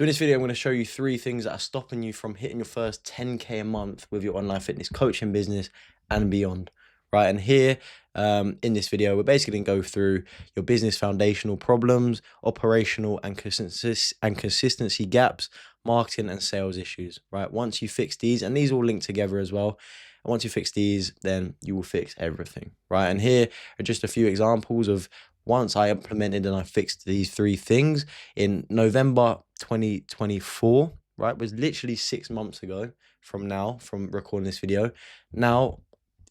So in this video, I'm going to show you 3 things that are stopping you from hitting your first 10K a month with your online fitness coaching business and beyond, right? And here in this video, we're basically going to go through your business foundational problems, operational and consistency gaps, marketing and sales issues, right? Once you fix these, and these all link together as well, and once you fix these, then you will fix everything, right? And here are just a few examples of once I implemented and I fixed these 3 things in November 2024, right? It was literally 6 months ago from now, from recording this video. Now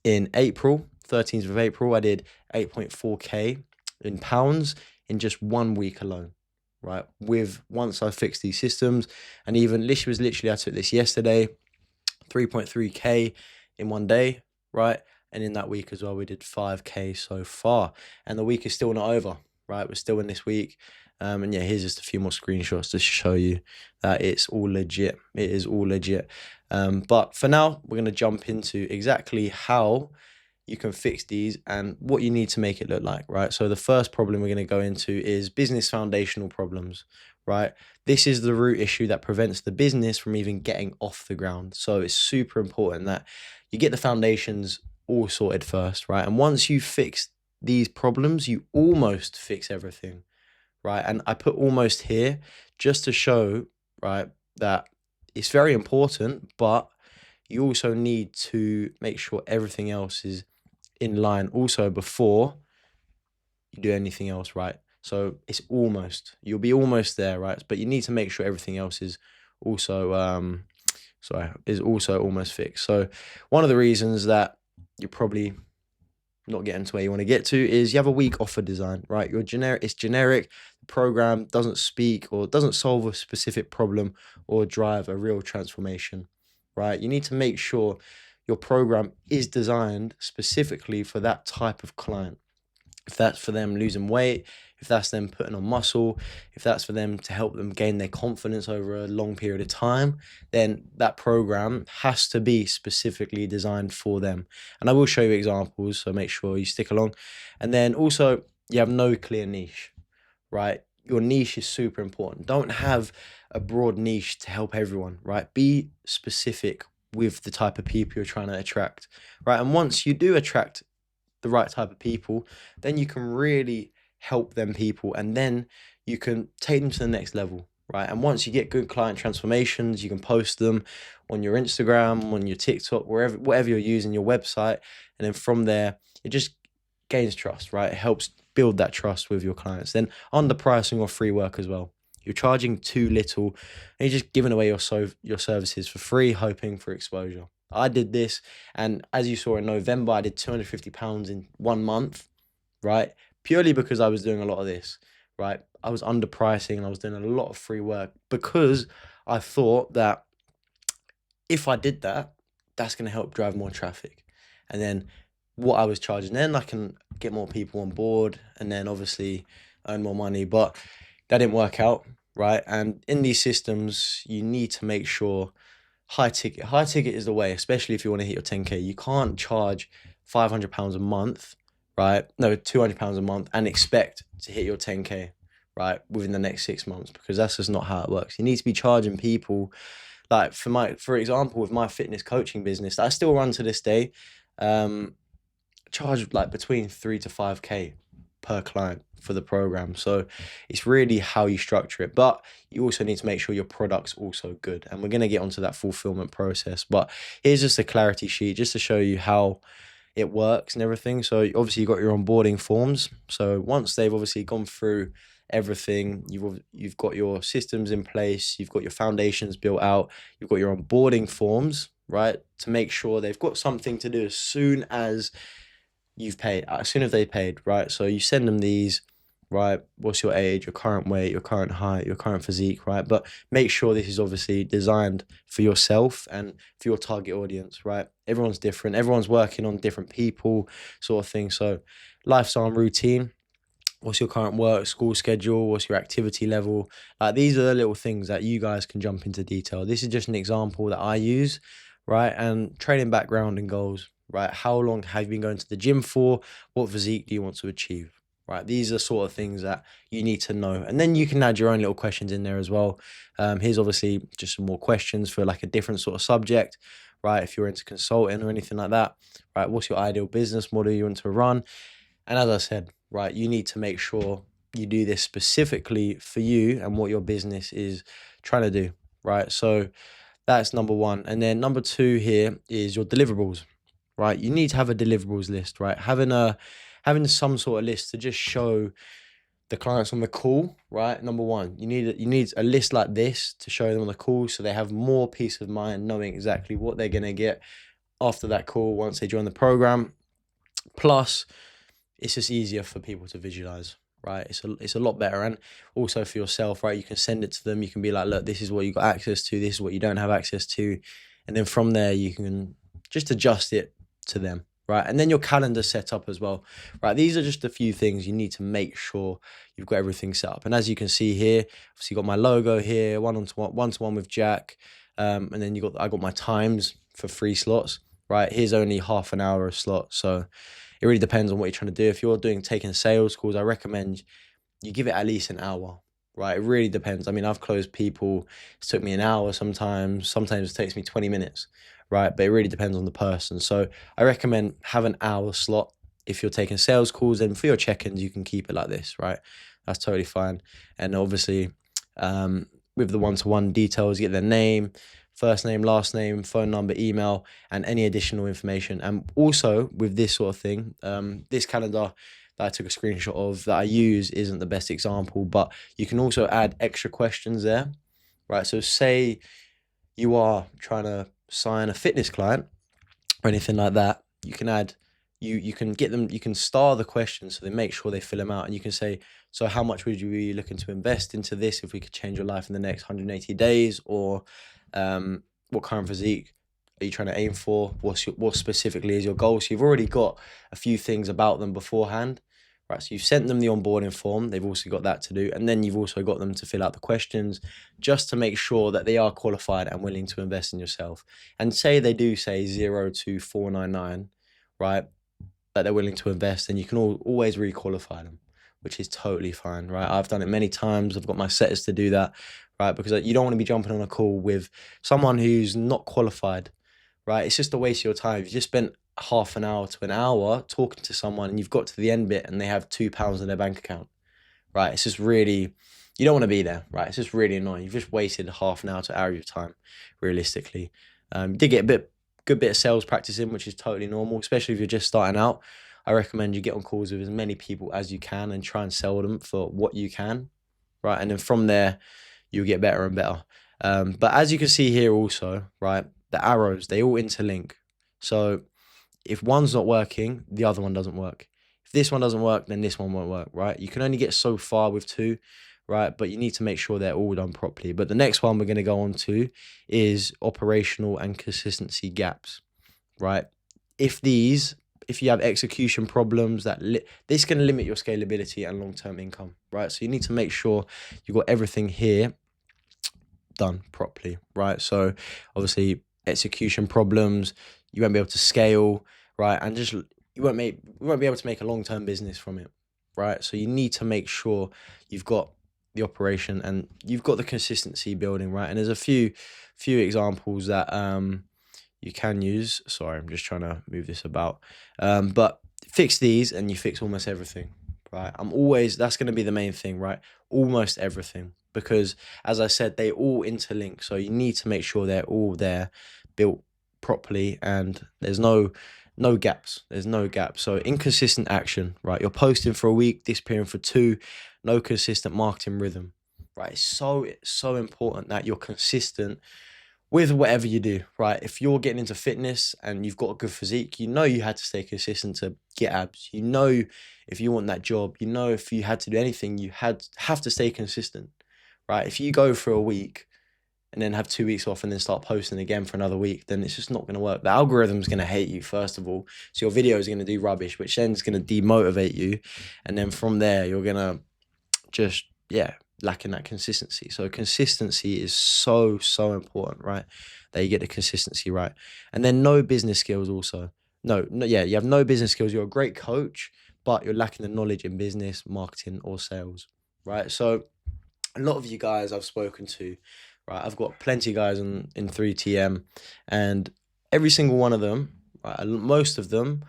in April, 13th of April, I did 8.4K in pounds in just 1 week alone, right? Once I fixed these systems, and even this was literally, I took this yesterday, 3.3K in 1 day, right? And in that week as well, we did 5K so far. And the week is still not over, right? We're still in this week. And yeah, here's just a few more screenshots to show you that it's all legit. It is all legit. But for now, we're going to jump into exactly how you can fix these and what you need to make it look like, right? So the first problem we're going to go into is business foundational problems, right? This is the root issue that prevents the business from even getting off the ground. So it's super important that you get the foundations all sorted first, right? And once you fix these problems, you almost fix everything, right? And I put almost here just to show, right, that it's very important, but you also need to make sure everything else is in line also before you do anything else, right? So it's almost, you'll be almost there, right? But you need to make sure everything else is also, almost fixed. So one of the reasons that you're probably not getting to where you want to get to is you have a weak offer design, right? It's generic. The program doesn't speak or doesn't solve a specific problem or drive a real transformation, right? You need to make sure your program is designed specifically for that type of client. If that's for them losing weight, if that's them putting on muscle, if that's for them to help them gain their confidence over a long period of time, then that program has to be specifically designed for them. And I will show you examples, so make sure you stick along. And then also, you have no clear niche, right? Your niche is super important. Don't have a broad niche to help everyone, right? Be specific with the type of people you're trying to attract, right? And once you do attract the right type of people, then you can really help them people, and then you can take them to the next level, right? And once you get good client transformations, you can post them on your Instagram, on your TikTok, whatever you're using, your website, and then from there it just gains trust, right? It helps build that trust with your clients. Then underpricing or free work as well. You're charging too little and you're just giving away your services for free, hoping for exposure. I did this, and as you saw in November, I did £250 in 1 month, right? Purely because I was doing a lot of this, right? I was underpricing and I was doing a lot of free work because I thought that if I did that, that's going to help drive more traffic. And then what I was charging, then I can get more people on board and then obviously earn more money. But that didn't work out, right? And in these systems, you need to make sure high ticket is the way, especially if you want to hit your 10K. You can't charge £500 a month, right? No, £200 a month and expect to hit your 10K, right, within the next 6 months, because that's just not how it works. You need to be charging people, like for example, with my fitness coaching business that I still run to this day, charge like between 3 to 5K per client for the program. So it's really how you structure it, but you also need to make sure your product's also good, and we're going to get onto that fulfillment process. But here's just a clarity sheet just to show you how it works and everything. So obviously you've got your onboarding forms. So once they've obviously gone through everything, you've got your systems in place, you've got your foundations built out, you've got your onboarding forms, right, to make sure they've got something to do as soon as you've paid, as soon as they paid, right? So you send them these, right? What's your age, your current weight, your current height, your current physique, right? But make sure this is obviously designed for yourself and for your target audience, right? Everyone's different. Everyone's working on different people, sort of thing. So lifestyle routine. What's your current work, school schedule? What's your activity level? Like, these are the little things that you guys can jump into detail. This is just an example that I use, right? And training background and goals, right? How long have you been going to the gym for? What physique do you want to achieve, right? These are sort of things that you need to know. And then you can add your own little questions in there as well. Here's obviously just some more questions for like a different sort of subject, right? If you're into consulting or anything like that, right? What's your ideal business model you want to run? And as I said, right, you need to make sure you do this specifically for you and what your business is trying to do, right? So that's number one. And then number two here is your deliverables, right? You need to have a deliverables list, right? Having some sort of list to just show the clients on the call, right? Number one, you need a list like this to show them on the call so they have more peace of mind knowing exactly what they're gonna get after that call once they join the program. Plus, it's just easier for people to visualize, right? It's a lot better. And also for yourself, right? You can send it to them. You can be like, look, this is what you got access to, this is what you don't have access to. And then from there you can just adjust it to them, right? And then your calendar set up as well, right? These are just a few things you need to make sure you've got everything set up. And as you can see here, obviously got my logo here, one-to-one with Jack. And then I got my times for 3 slots, right? Here's only half an hour a slot. So it really depends on what you're trying to do. If you're taking sales calls, I recommend you give it at least an hour, right? It really depends. I mean, I've closed people, it took me an hour sometimes it takes me 20 minutes, right? But it really depends on the person. So I recommend have an hour slot if you're taking sales calls, and for your check-ins, you can keep it like this, right? That's totally fine. And obviously, with the one-to-one details, you get their name, first name, last name, phone number, email, and any additional information. And also with this sort of thing, this calendar that I took a screenshot of that I use isn't the best example, but you can also add extra questions there, right? So say you are trying to sign a fitness client or anything like that, you can add you can get them, you can star the questions so they make sure they fill them out, and you can say, so how much would you be looking to invest into this if we could change your life in the next 180 days? Or what kind of physique are you trying to aim for? What specifically is your goal? So you've already got a few things about them beforehand, right? So you've sent them the onboarding form. They've also got that to do. And then you've also got them to fill out the questions just to make sure that they are qualified and willing to invest in yourself. And say they do say 0 to 499, right? That they're willing to invest, and you can always re-qualify them, which is totally fine, right? I've done it many times. I've got my setters to do that, right? Because you don't want to be jumping on a call with someone who's not qualified, right? It's just a waste of your time. You just spent half an hour to an hour talking to someone, and you've got to the end bit and they have £2 in their bank account, right? It's just really, you don't want to be there, right? It's just really annoying. You've just wasted half an hour to an hour of your time, realistically. You did get a good bit of sales practice in, which is totally normal, especially if you're just starting out. I recommend you get on calls with as many people as you can and try and sell them for what you can, right? And then from there, you'll get better and better. But as you can see here also, right, the arrows, they all interlink. So if one's not working, the other one doesn't work. If this one doesn't work, then this one won't work, right? You can only get so far with two, right? But you need to make sure they're all done properly. But the next one we're going to go on to is operational and consistency gaps, right? If you have execution problems, this can limit your scalability and long-term income, right? So you need to make sure you've got everything here done properly, right? So obviously execution problems, you won't be able to scale, right? And just you won't be able to make a long-term business from it, right? So you need to make sure you've got the operation and you've got the consistency building, right? And there's a few examples that you can use. Sorry, I'm just trying to move this about. But fix these and you fix almost everything, right? That's going to be the main thing, right? Almost everything, because as I said, they all interlink. So you need to make sure they're all there, built properly, and there's no gaps. There's no gaps. So inconsistent action, right? You're posting for a week, disappearing for 2, no consistent marketing rhythm, right? It's so important that you're consistent with whatever you do, right? If you're getting into fitness and you've got a good physique, you had to stay consistent to get abs. If you want that job, if you had to do anything, you have to stay consistent, right? If you go for a week and then have 2 weeks off and then start posting again for another week, then it's just not going to work. The algorithm's going to hate you, first of all. So your video is going to do rubbish, which then is going to demotivate you. And then from there, you're going to just, lacking that consistency. So consistency is so important, right? That you get the consistency right. And then no business skills also. You have no business skills. You're a great coach, but you're lacking the knowledge in business, marketing, or sales, right? So a lot of you guys I've spoken to, right? I've got plenty of guys in 3TM, and every single one of them, right? Most of them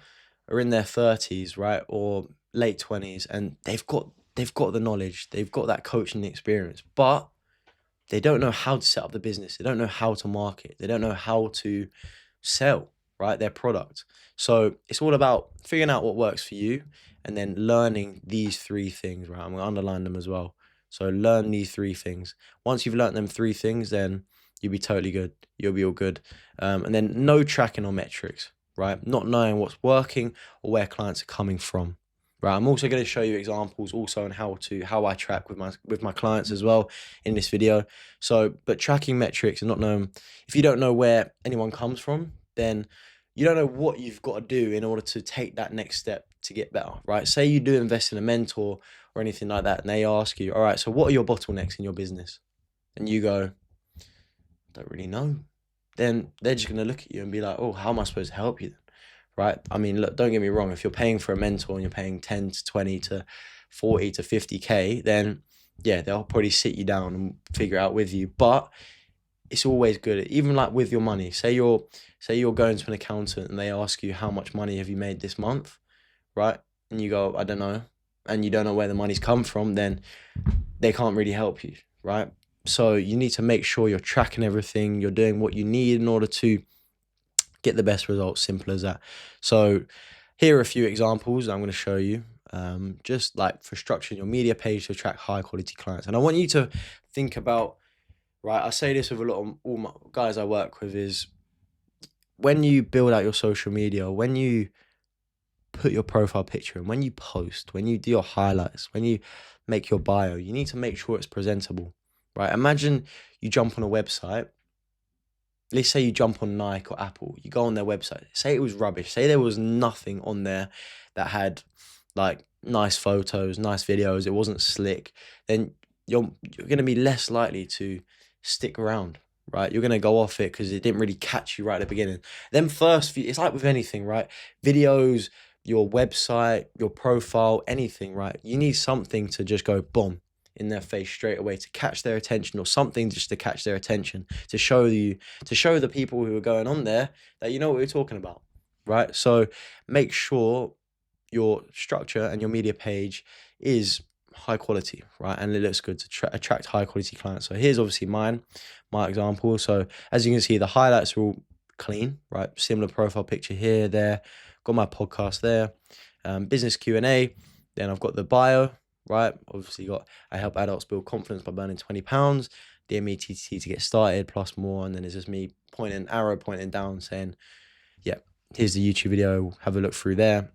are in their 30s, right, or late 20s, and they've got the knowledge, they've got that coaching experience, but they don't know how to set up the business. They don't know how to market. They don't know how to sell, right, their product. So it's all about figuring out what works for you and then learning these three things, right? I'm going to underline them as well. So learn these three things. Once you've learned them three things, then you'll be totally good. You'll be all good. And then no tracking or metrics, right? Not knowing what's working or where clients are coming from. Right. I'm also going to show you examples also on how I track with my clients as well in this video. So, but tracking metrics and not knowing, if you don't know where anyone comes from, then you don't know what you've got to do in order to take that next step to get better, right? Say you do invest in a mentor or anything like that, and they ask you, all right, so what are your bottlenecks in your business? And you go, don't really know. Then they're just going to look at you and be like, oh, how am I supposed to help you then? Right? I mean, look, don't get me wrong. If you're paying for a mentor and you're paying 10 to 20 to 40 to 50K, then yeah, they'll probably sit you down and figure out with you. But it's always good, even like with your money. Say you're going to an accountant and they ask you how much money have you made this month, right? And you go, I don't know, and you don't know where the money's come from, then they can't really help you, right? So you need to make sure you're tracking everything, you're doing what you need in order to get the best results. Simple as that. So here are a few examples I'm going to show you, just like for structuring your media page to attract high quality clients. And I want you to think about, right, I say this with a lot of all my guys I work with, is when you build out your social media, when you put your profile picture in, when you post, when you do your highlights, when you make your bio, you need to make sure it's presentable, right? Imagine you jump on a website. Let's say you jump on Nike or Apple, you go on their website, say it was rubbish, say there was nothing on there that had like nice photos, nice videos, it wasn't slick, then you're going to be less likely to stick around, right? You're going to go off it because it didn't really catch you right at the beginning. Then first, it's like with anything, right? Videos, your website, your profile, anything, right? You need something to just go boom in their face straight away to catch their attention, or something just to catch their attention, to show the people who are going on there that you know what we're talking about, right? So make sure your structure and your media page is high quality, right? And it looks good to attract high quality clients. So here's obviously my example. So as you can see, the highlights are all clean, right? Similar profile picture here, there. Got my podcast there, business Q&A. Then I've got the bio, right? Obviously I help adults build confidence by burning 20 pounds, DME to get started, plus more. And then it's just me arrow pointing down saying, yeah, here's the YouTube video, have a look through there.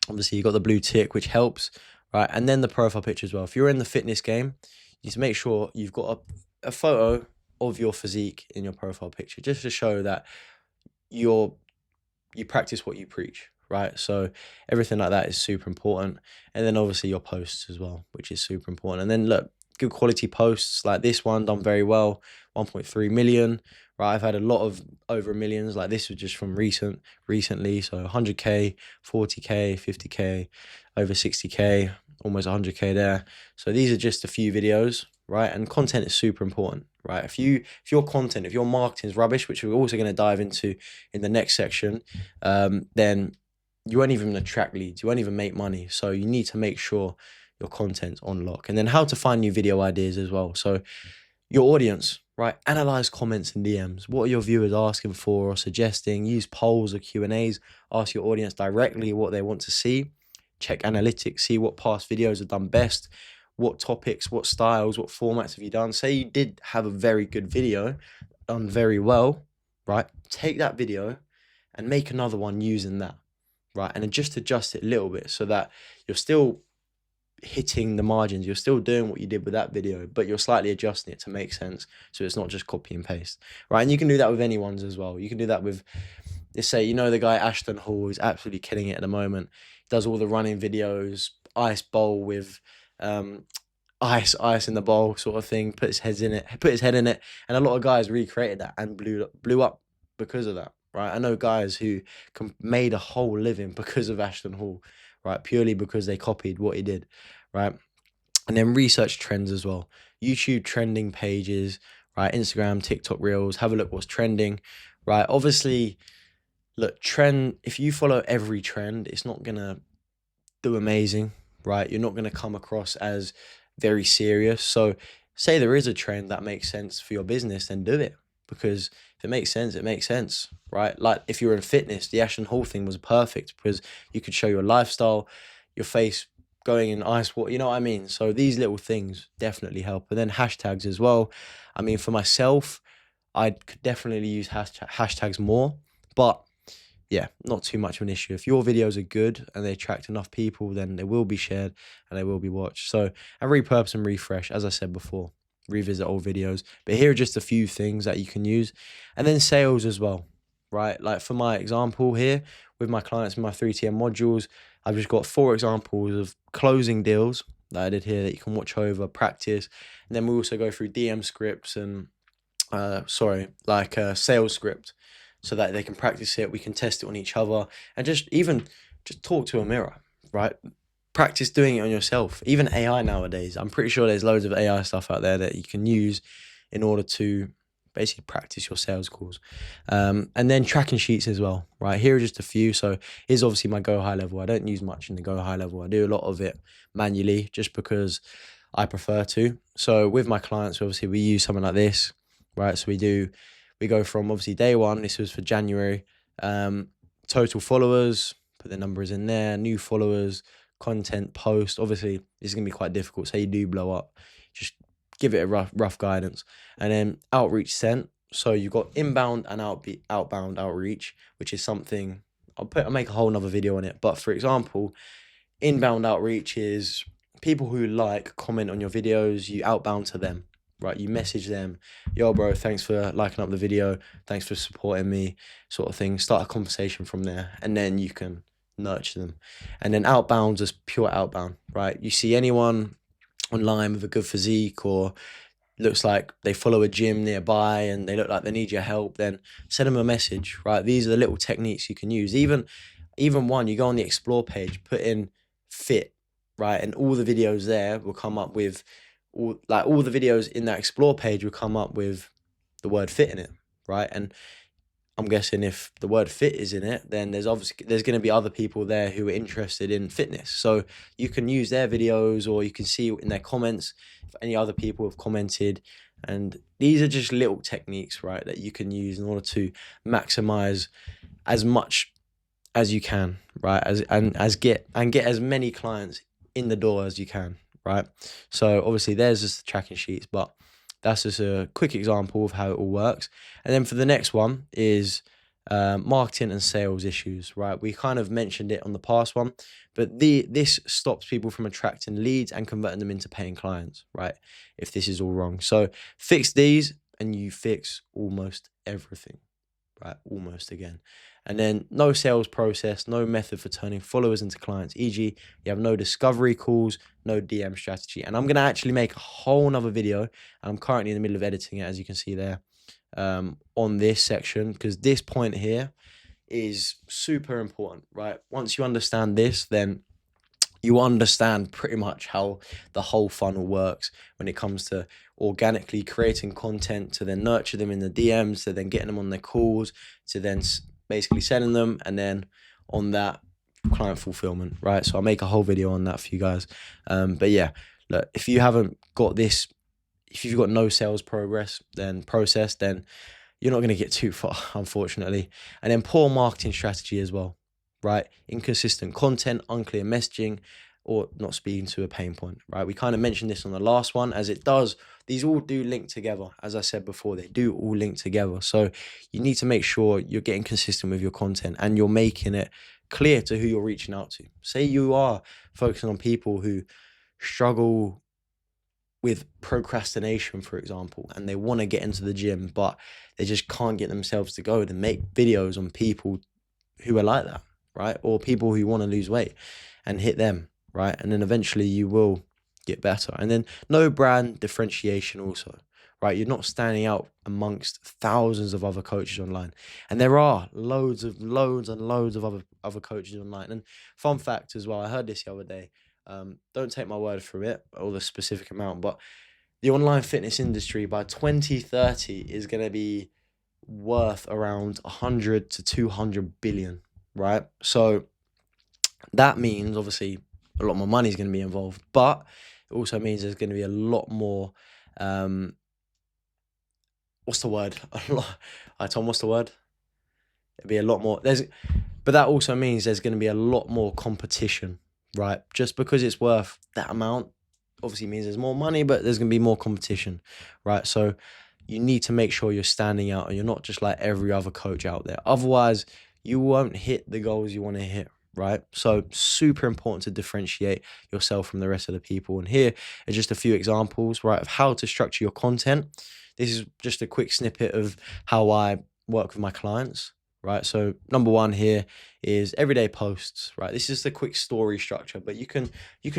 Obviously you got the blue tick, which helps, right? And then the profile picture as well. If you're in the fitness game, you need to make sure you've got a photo of your physique in your profile picture, just to show that you practice what you preach, right? So everything like that is super important. And then obviously your posts as well, which is super important. And then look, good quality posts like this one done very well, 1.3 million, right? I've had a lot of over millions, like this was just from recently. So 100K, 40K, 50K, over 60K, almost 100K there. So these are just a few videos, right? And content is super important, right? If your marketing is rubbish, which we're also going to dive into in the next section, then you won't even attract leads, you won't even make money. So you need to make sure your content's on lock. And then how to find new video ideas as well. So your audience, right? Analyze comments and DMs. What are your viewers asking for or suggesting? Use polls or Q&As. Ask your audience directly what they want to see. Check analytics, see what past videos have done best, what topics, what styles, what formats have you done. Say you did have a very good video done very well, right? Take that video and make another one using that, right? And then just adjust it a little bit so that you're still hitting the margins, you're still doing what you did with that video, but you're slightly adjusting it to make sense, so it's not just copy and paste, right? And you can do that with anyone's as well. You can do that with, let's say, the guy Ashton Hall is absolutely killing it at the moment. He does all the running videos, ice bowl with ice in the bowl sort of thing, put his head in it, and a lot of guys recreated that and blew up because of that, right? I know guys who made a whole living because of Ashton Hall, right? Purely because they copied what he did, right? And then research trends as well. YouTube trending pages, right? Instagram, TikTok Reels, have a look what's trending, right? Obviously, look, if you follow every trend, it's not gonna do amazing, right? You're not gonna come across as very serious. So say there is a trend that makes sense for your business, then do it. Because if it makes sense, it makes sense, right? Like if you're in fitness, the Ashton Hall thing was perfect because you could show your lifestyle, your face going in ice water, you know what I mean? So these little things definitely help. And then hashtags as well. I mean, for myself, I could definitely use hashtags more, but yeah, not too much of an issue. If your videos are good and they attract enough people, then they will be shared and they will be watched. So, and repurpose and refresh, as I said before, revisit old videos. But here are just a few things that you can use. And then sales as well, right? Like for my example here with my clients, my 3TM modules, I've just got 4 examples of closing deals that I did here that you can watch over, practice. And then we also go through DM scripts and sales script so that they can practice it. We can test it on each other and just talk to a mirror, right? Practice doing it on yourself. Even AI nowadays, I'm pretty sure there's loads of AI stuff out there that you can use in order to basically practice your sales calls. And then tracking sheets as well, right? Here are just a few. So here's obviously my Go High level. I don't use much in the Go High level. I do a lot of it manually just because I prefer to. So with my clients, obviously we use something like this, right? So we go from obviously day one, this was for January, total followers, put the numbers in there, new followers, content post. Obviously, this is gonna be quite difficult. Say you do blow up, just give it a rough guidance. And then outreach sent. So you've got inbound and outbound outreach, which is something I'll make a whole nother video on it. But for example, inbound outreach is people who comment on your videos, you outbound to them, right? You message them, yo, bro, thanks for liking up the video, thanks for supporting me, sort of thing. Start a conversation from there, and then you can nurture them. And then outbound is pure outbound, right? You see anyone online with a good physique or looks like they follow a gym nearby and they look like they need your help, then send them a message, right? These are the little techniques you can use. Even one, you go on the explore page, put in fit, right? And all the videos there will come up with all the videos in that explore page will come up with the word fit in it, right? And I'm guessing if the word fit is in it, then there's going to be other people there who are interested in fitness. So you can use their videos, or you can see in their comments if any other people have commented. And these are just little techniques, right, that you can use in order to maximize as much as you can, right? Get as many clients in the door as you can, right? So obviously there's just the tracking sheets, but that's just a quick example of how it all works. And then for the next one is marketing and sales issues, right? We kind of mentioned it on the past one, but this stops people from attracting leads and converting them into paying clients, right? If this is all wrong. So fix these and you fix almost everything, right? Almost again. And then no sales process, no method for turning followers into clients, e.g. you have no discovery calls, no DM strategy. And I'm going to actually make a whole nother video, and I'm currently in the middle of editing it, as you can see there, on this section, because this point here is super important, right? Once you understand this, then you understand pretty much how the whole funnel works when it comes to organically creating content to then nurture them in the DMs, to then getting them on their calls, to then basically sending them, and then on that client fulfillment, right? So I'll make a whole video on that for you guys. But yeah, look, if you haven't got this, if you've got no sales process, then you're not going to get too far, unfortunately. And then poor marketing strategy as well, right? Inconsistent content, unclear messaging, or not speaking to a pain point, right? We kind of mentioned this on the last one, as it does. These all do link together. As I said before, they do all link together. So you need to make sure you're getting consistent with your content and you're making it clear to who you're reaching out to. Say you are focusing on people who struggle with procrastination, for example, and they want to get into the gym, but they just can't get themselves to go, then make videos on people who are like that, right? Or people who want to lose weight and hit them, right? And then eventually you will get better. And then no brand differentiation also, right? You're not standing out amongst thousands of other coaches online. And there are loads and loads of other coaches online. And fun fact as well, I heard this the other day. Don't take my word for it or the specific amount, but the online fitness industry by 2030 is going to be worth around 100 to 200 billion, right? So that means obviously a lot more money is going to be involved, but it also means there's going to be a lot more. What's the word? A lot. Tom, what's the word? It'd be a lot more. But that also means there's going to be a lot more competition, right? Just because it's worth that amount, obviously means there's more money, but there's going to be more competition, right? So you need to make sure you're standing out and you're not just like every other coach out there. Otherwise, you won't hit the goals you want to hit, right? So super important to differentiate yourself from the rest of the people. And here are just a few examples, right, of how to structure your content. This is just a quick snippet of how I work with my clients, right? So number one here is everyday posts, right? This is the quick story structure, but you can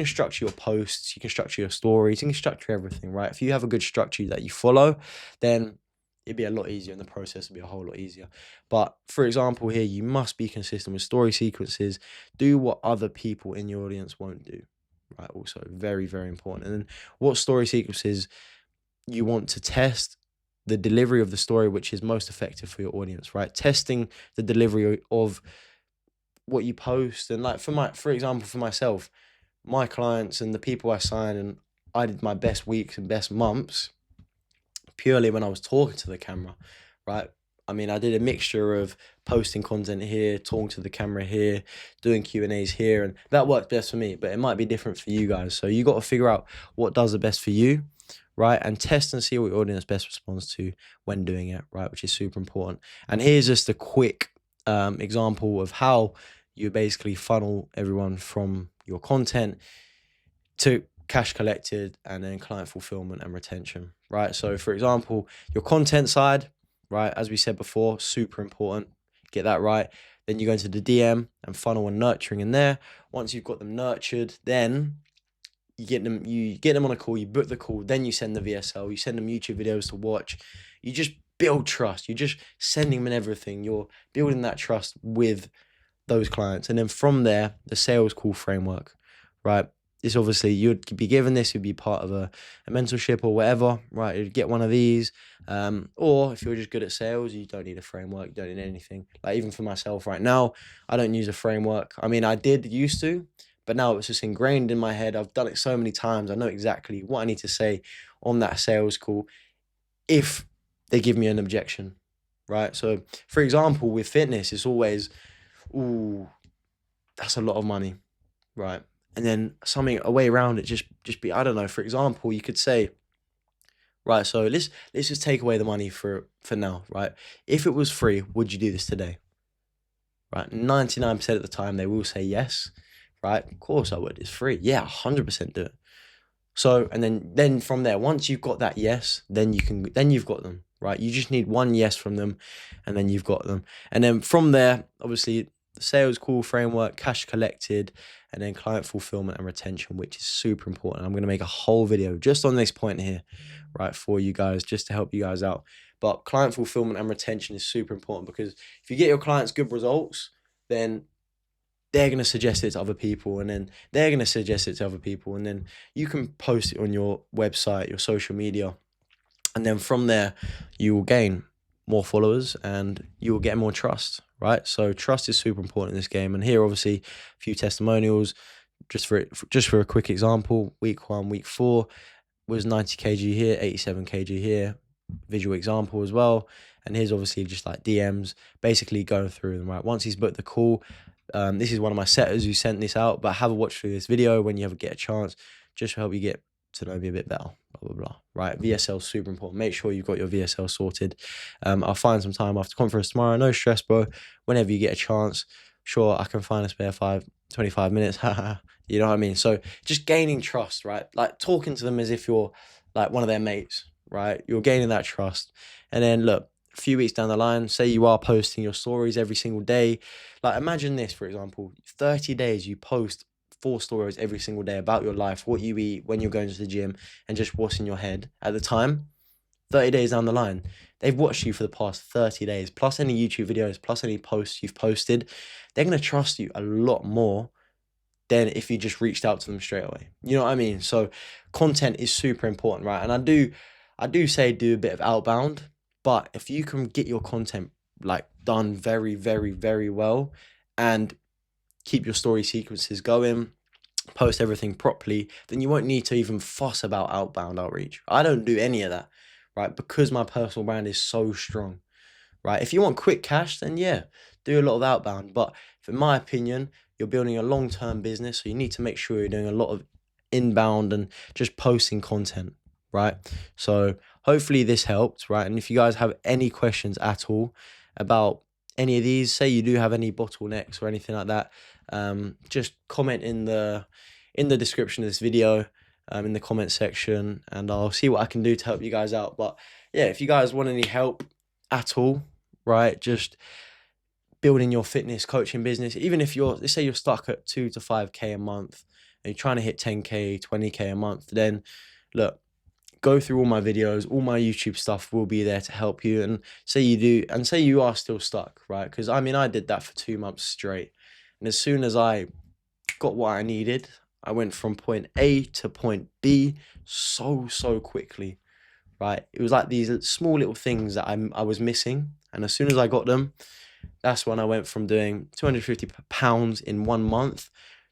structure your posts, you can structure your stories, you can structure everything, right? If you have a good structure that you follow, then it'd be a lot easier and the process would be a whole lot easier. But for example, here, you must be consistent with story sequences. Do what other people in your audience won't do, right? Also very, very important. And then what story sequences you want to test the delivery of the story, which is most effective for your audience, right? Testing the delivery of what you post. And like for example, for myself, my clients and the people I sign, and I did my best weeks and best months purely when I was talking to the camera, right? I mean, I did a mixture of posting content here, talking to the camera here, doing Q&As here, and that worked best for me, but it might be different for you guys. So you got to figure out what does the best for you, right? And test and see what your audience best responds to when doing it, right? Which is super important. And here's just a quick example of how you basically funnel everyone from your content to cash collected and then client fulfillment and retention, right? So for example, your content side, right? As we said before, super important. Get that right. Then you go into the DM and funnel and nurturing in there. Once you've got them nurtured, then you get them on a call, you book the call, then you send the VSL, you send them YouTube videos to watch. You just build trust. You're just sending them in everything. You're building that trust with those clients. And then from there, the sales call framework, right? This obviously, you'd be given this, you'd be part of a mentorship or whatever, right? You'd get one of these. Or if you're just good at sales, you don't need a framework, you don't need anything. Like even for myself right now, I don't use a framework. I mean, I did used to, but now it's just ingrained in my head. I've done it so many times. I know exactly what I need to say on that sales call if they give me an objection, right? So for example, with fitness, it's always, ooh, that's a lot of money, right? And then something a way around it, just be, I don't know, for example, you could say, right, so let's just take away the money for now, right? If it was free, would you do this today? Right? 99% of the time they will say yes, right? Of course I would. It's free. Yeah, 100% do it. So, and then from there, once you've got that yes, then you've got them, right? You just need one yes from them and then you've got them. And then from there, obviously the sales call framework, cash collected, and then client fulfillment and retention, which is super important. I'm going to make a whole video just on this point here, right, for you guys, just to help you guys out. But client fulfillment and retention is super important because if you get your clients good results, then they're going to suggest it to other people, and then they're going to suggest it to other people, and then you can post it on your website, your social media, and then from there you will gain more followers and you will get more trust, right? So trust is super important in this game. And here obviously a few testimonials just for a quick example. Week 1, week 4 was 90 kg here, 87 kg here, visual example as well. And here's obviously just like DMs, basically going through them, right? Once he's booked the call, this is one of my setters who sent this out, but have a watch through this video when you ever get a chance, just to help you get to know me a bit better, blah, blah, blah, right? VSL is super important. Make sure you've got your VSL sorted. I'll find some time after conference tomorrow. No stress, bro. Whenever you get a chance, sure, I can find a spare 25 minutes. You know what I mean? So just gaining trust, right? Like talking to them as if you're like one of their mates, right? You're gaining that trust. And then look, a few weeks down the line, say you are posting your stories every single day. Like imagine this, for example, 30 days you post 4 stories every single day about your life, what you eat, when you're going to the gym, and just what's in your head at the time. 30 days down the line, they've watched you for the past 30 days, plus any YouTube videos, plus any posts you've posted. They're going to trust you a lot more than if you just reached out to them straight away. You know what I mean? So content is super important, right? And I do say do a bit of outbound, but if you can get your content like done very, very, very well and keep your story sequences going, post everything properly, then you won't need to even fuss about outbound outreach. I don't do any of that, right? Because my personal brand is so strong, right? If you want quick cash, then yeah, do a lot of outbound. But in my opinion, you're building a long-term business, so you need to make sure you're doing a lot of inbound and just posting content, right? So hopefully this helped, right? And if you guys have any questions at all about any of these, say you do have any bottlenecks or anything like that, just comment in the description of this video, in the comment section, and I'll see what I can do to help you guys out. But yeah, if you guys want any help at all, right, just building your fitness coaching business, even if let's say you're stuck at 2 to 5K a month and you're trying to hit 10K, 20K a month, then look, go through all my videos, all my YouTube stuff will be there to help you. And say you are still stuck, right? Because I mean, I did that for 2 months straight. And as soon as I got what I needed, I went from point A to point B so quickly, right? It was like these small little things that I was missing. And as soon as I got them, that's when I went from doing £250 in 1 month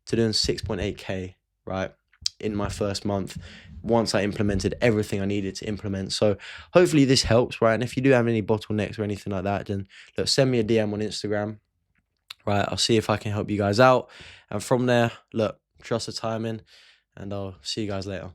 to doing 6.8K, right, in my first month, once I implemented everything I needed to implement. So hopefully this helps, right? And if you do have any bottlenecks or anything like that, then look, send me a DM on Instagram, right? I'll see if I can help you guys out. And from there, look, trust the timing, and I'll see you guys later.